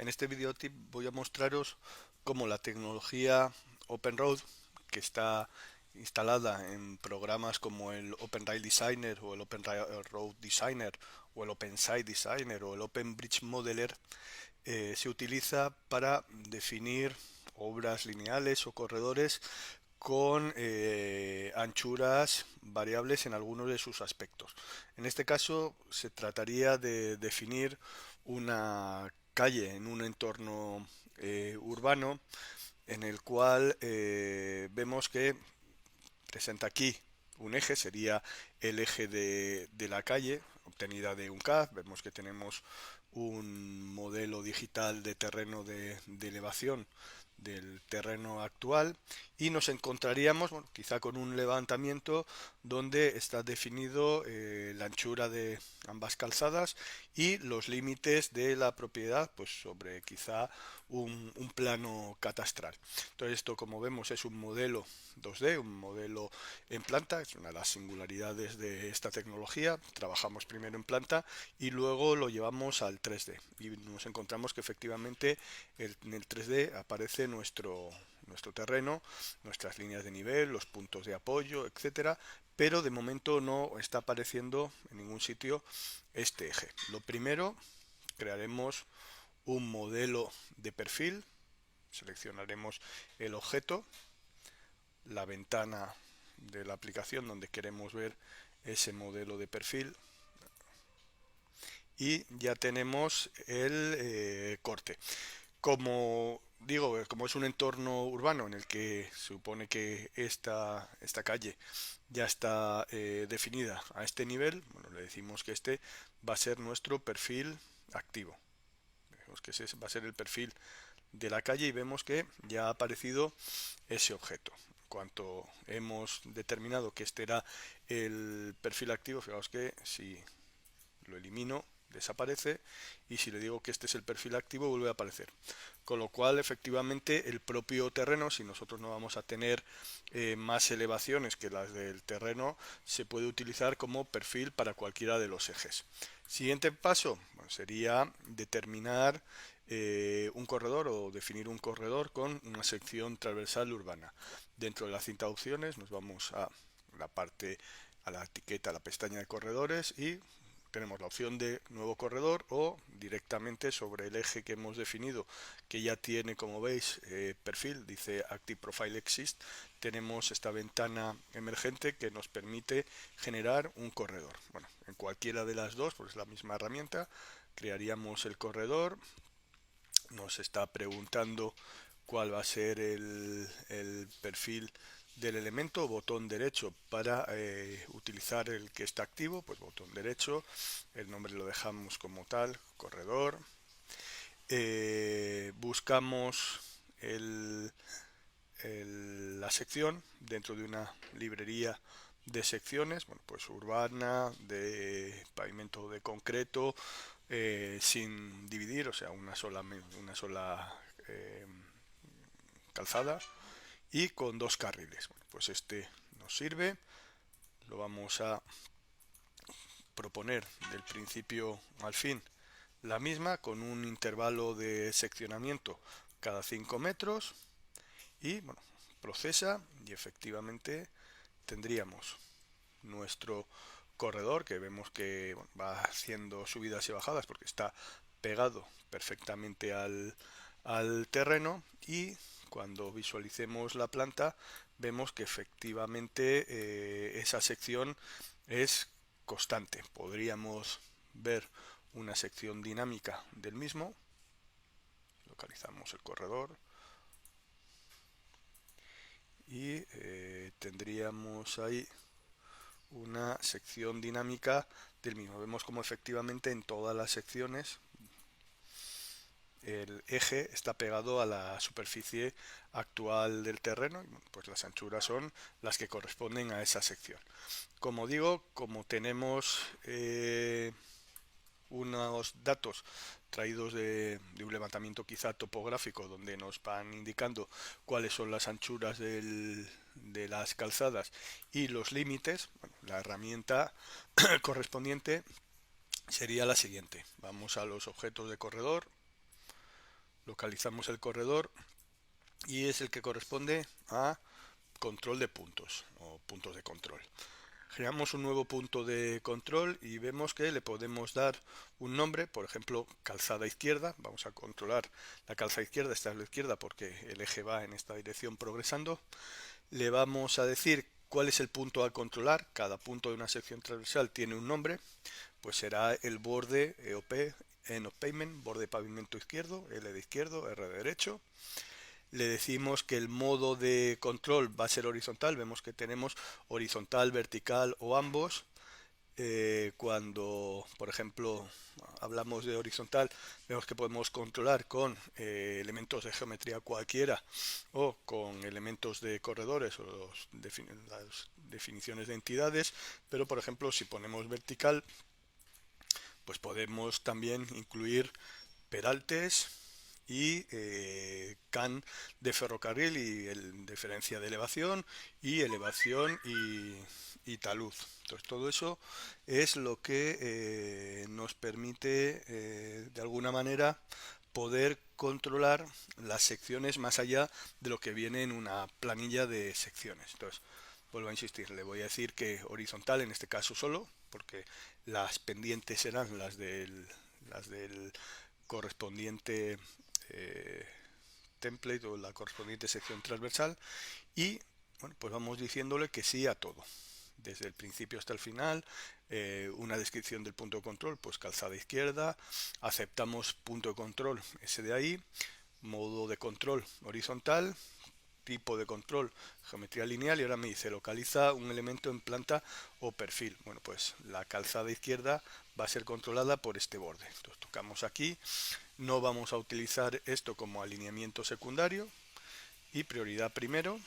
En este video tip voy a mostraros cómo la tecnología OpenRoad, que está instalada en programas como el OpenRail Designer o el OpenRoad Designer o el OpenSite Designer o el OpenBridge Modeler, se utiliza para definir obras lineales o corredores con anchuras variables en algunos de sus aspectos. En este caso se trataría de definir una calle en un entorno urbano en el cual vemos que presenta aquí un eje, sería el eje de la calle obtenida de un CAD. Vemos que tenemos un modelo digital de terreno de elevación del terreno actual y nos encontraríamos, bueno, quizá con un levantamiento donde está definido la anchura de ambas calzadas y los límites de la propiedad, pues sobre quizá un plano catastral. Entonces esto, como vemos, es un modelo 2D, un modelo en planta. Es una de las singularidades de esta tecnología. Trabajamos primero en planta y luego lo llevamos al 3D y nos encontramos que efectivamente en el 3D aparece nuestro terreno, nuestras líneas de nivel, los puntos de apoyo, etcétera, pero de momento no está apareciendo en ningún sitio este eje. Lo primero, crearemos un modelo de perfil, seleccionaremos el objeto, la ventana de la aplicación donde queremos ver ese modelo de perfil y ya tenemos el corte. Como digo, como es un entorno urbano en el que supone que esta calle ya está definida a este nivel, bueno, le decimos que este va a ser nuestro perfil activo. Vemos que ese va a ser el perfil de la calle y vemos que ya ha aparecido ese objeto. En cuanto hemos determinado que este era el perfil activo, fijaos que si lo elimino desaparece y si le digo que este es el perfil activo vuelve a aparecer, con lo cual efectivamente el propio terreno, si nosotros no vamos a tener más elevaciones que las del terreno, se puede utilizar como perfil para cualquiera de los ejes. Siguiente paso, bueno, sería determinar un corredor o definir un corredor con una sección transversal urbana. Dentro de la cinta de opciones nos vamos a la parte, a la etiqueta, a la pestaña de corredores y tenemos la opción de nuevo corredor o directamente sobre el eje que hemos definido, que ya tiene, como veis, perfil, dice Active Profile Exist. Tenemos esta ventana emergente que nos permite generar un corredor. Bueno, en cualquiera de las dos, pues es la misma herramienta, crearíamos el corredor. Nos está preguntando cuál va a ser el perfil del elemento, botón derecho para utilizar el que está activo, pues botón derecho, el nombre lo dejamos como tal, corredor. Buscamos la sección dentro de una librería de secciones, bueno, pues urbana, de pavimento de concreto, sin dividir, o sea, una sola eh, calzada y con dos carriles. Bueno, pues este nos sirve, lo vamos a proponer del principio al fin la misma con un intervalo de seccionamiento cada 5 metros y bueno, procesa y efectivamente tendríamos nuestro corredor que vemos que bueno, va haciendo subidas y bajadas porque está pegado perfectamente al terreno y cuando visualicemos la planta vemos que efectivamente esa sección es constante. Podríamos ver una sección dinámica del mismo, localizamos el corredor y tendríamos ahí una sección dinámica del mismo. Vemos como efectivamente en todas las secciones el eje está pegado a la superficie actual del terreno, pues las anchuras son las que corresponden a esa sección. Como digo, como tenemos unos datos traídos de un levantamiento quizá topográfico donde nos van indicando cuáles son las anchuras de las calzadas y los límites, bueno, la herramienta correspondiente sería la siguiente. Vamos a los objetos de corredor, localizamos el corredor y es el que corresponde a control de puntos o puntos de control. Creamos un nuevo punto de control y vemos que le podemos dar un nombre, por ejemplo, calzada izquierda. Vamos a controlar la calzada izquierda, esta es la izquierda porque el eje va en esta dirección progresando. Le vamos a decir cuál es el punto a controlar. Cada punto de una sección transversal tiene un nombre, pues será el borde EOP, End of Pavement, borde de pavimento izquierdo, L de izquierdo, R de derecho. Le decimos que el modo de control va a ser horizontal, vemos que tenemos horizontal, vertical o ambos. Cuando, por ejemplo, hablamos de horizontal, vemos que podemos controlar con elementos de geometría cualquiera o con elementos de corredores o las definiciones de entidades, pero por ejemplo, si ponemos vertical, pues podemos también incluir peraltes y can de ferrocarril y diferencia de elevación y elevación y talud. Entonces todo eso es lo que nos permite de alguna manera poder controlar las secciones más allá de lo que viene en una planilla de secciones. Entonces, vuelvo a insistir, le voy a decir que horizontal en este caso solo, porque las pendientes serán las del correspondiente eh, template o la correspondiente sección transversal y bueno, pues vamos diciéndole que sí a todo desde el principio hasta el final. Una descripción del punto de control, pues calzada izquierda, aceptamos punto de control ese de ahí, modo de control horizontal, tipo de control geometría lineal y ahora me dice localiza un elemento en planta o perfil. Bueno, pues la calzada izquierda va a ser controlada por este borde. Entonces tocamos aquí, no vamos a utilizar esto como alineamiento secundario y prioridad primero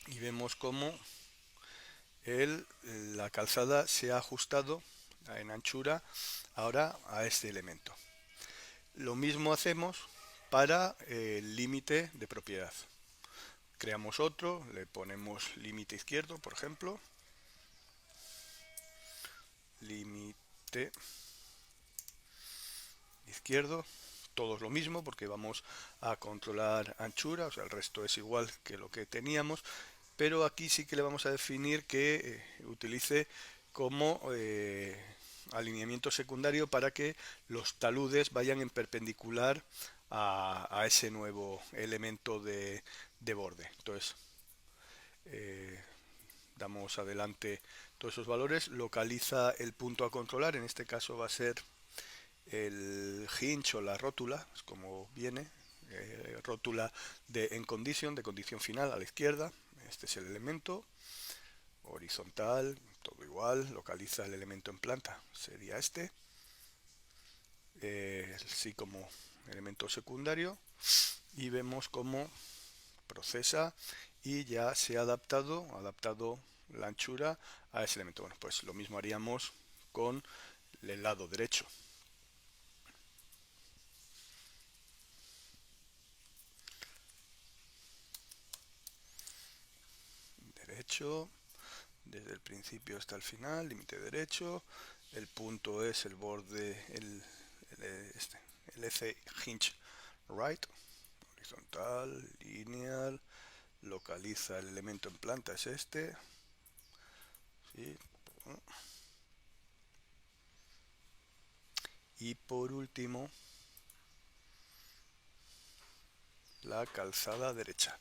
y vemos cómo la calzada se ha ajustado en anchura ahora a este elemento. Lo mismo hacemos para el límite de propiedad. Creamos otro, le ponemos límite izquierdo, por ejemplo. Límite izquierdo. Todos lo mismo porque vamos a controlar anchura, o sea, el resto es igual que lo que teníamos. Pero aquí sí que le vamos a definir que utilice como alineamiento secundario para que los taludes vayan en perpendicular a ese nuevo elemento de borde. Entonces, eh, damos adelante todos esos valores, localiza el punto a controlar, en este caso va a ser el hinge o la rótula, es como viene, rótula de en condition, de condición final a la izquierda, este es el elemento, horizontal, todo igual, localiza el elemento en planta, sería este, sí como elemento secundario, y vemos cómo procesa y ya se ha adaptado la anchura a ese elemento. Bueno, pues lo mismo haríamos con el lado derecho. Derecho, desde el principio hasta el final, límite derecho. El punto es el borde, el F hinge right, horizontal, lineal. Localiza el elemento en planta, es este. ¿Sí? Y por último, la calzada derecha.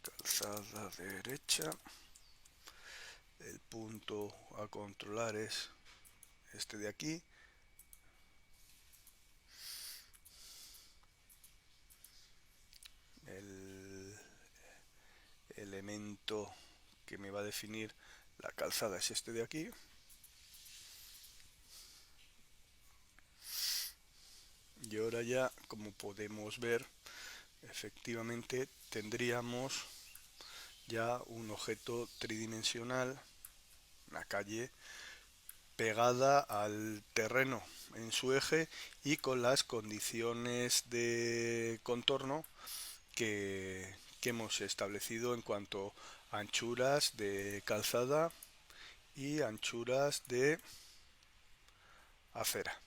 Calzada derecha. El punto a controlar es este de aquí. El elemento que me va a definir la calzada es este de aquí. Y ahora ya, como podemos ver, efectivamente tendríamos ya un objeto tridimensional, una calle pegada al terreno en su eje y con las condiciones de contorno que hemos establecido en cuanto a anchuras de calzada y anchuras de acera.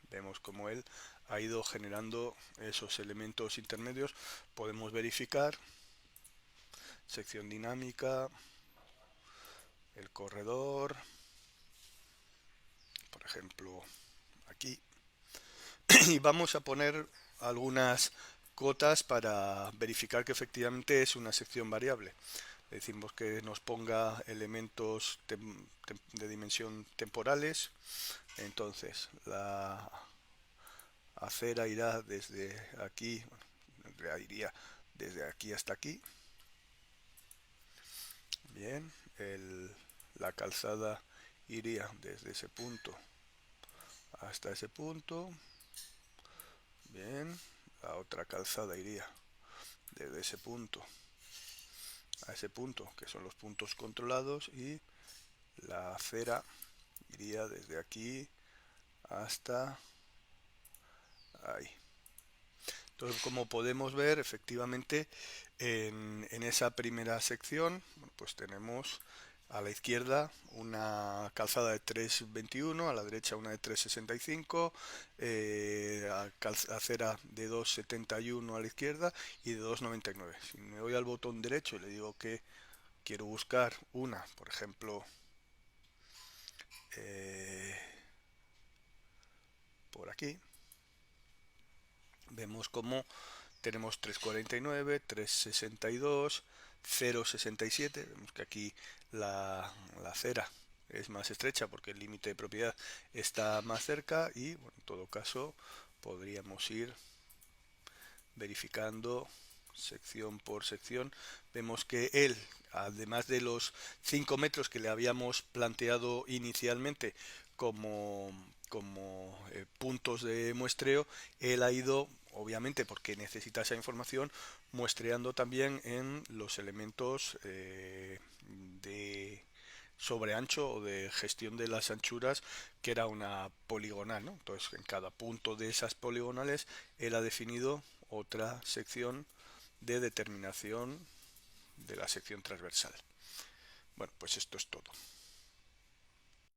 Vemos como él ha ido generando esos elementos intermedios. Podemos verificar sección dinámica, el corredor, por ejemplo aquí, y vamos a poner algunas cotas para verificar que efectivamente es una sección variable. Le decimos que nos ponga elementos de dimensión temporales. Entonces la acera irá desde aquí, bueno, iría desde aquí hasta aquí. Bien, la calzada iría desde ese punto hasta ese punto. Bien, la otra calzada iría desde ese punto a ese punto, que son los puntos controlados, y la acera iría desde aquí hasta ahí. Entonces, como podemos ver, efectivamente, en esa primera sección, pues tenemos a la izquierda una calzada de 3,21, a la derecha una de 3,65, acera de 2,71 a la izquierda y de 2,99. Si me voy al botón derecho y le digo que quiero buscar una, por ejemplo, eh, por aquí, vemos como tenemos 3,49, 3,62, 0,67. Vemos que aquí la acera es más estrecha porque el límite de propiedad está más cerca, y bueno, en todo caso podríamos ir verificando sección por sección. Vemos que él, además de los 5 metros que le habíamos planteado inicialmente como puntos de muestreo, él ha ido, obviamente porque necesita esa información, muestreando también en los elementos de sobreancho o de gestión de las anchuras, que era una poligonal, ¿no? Entonces, en cada punto de esas poligonales él ha definido otra sección de determinación de la sección transversal. Bueno, pues esto es todo.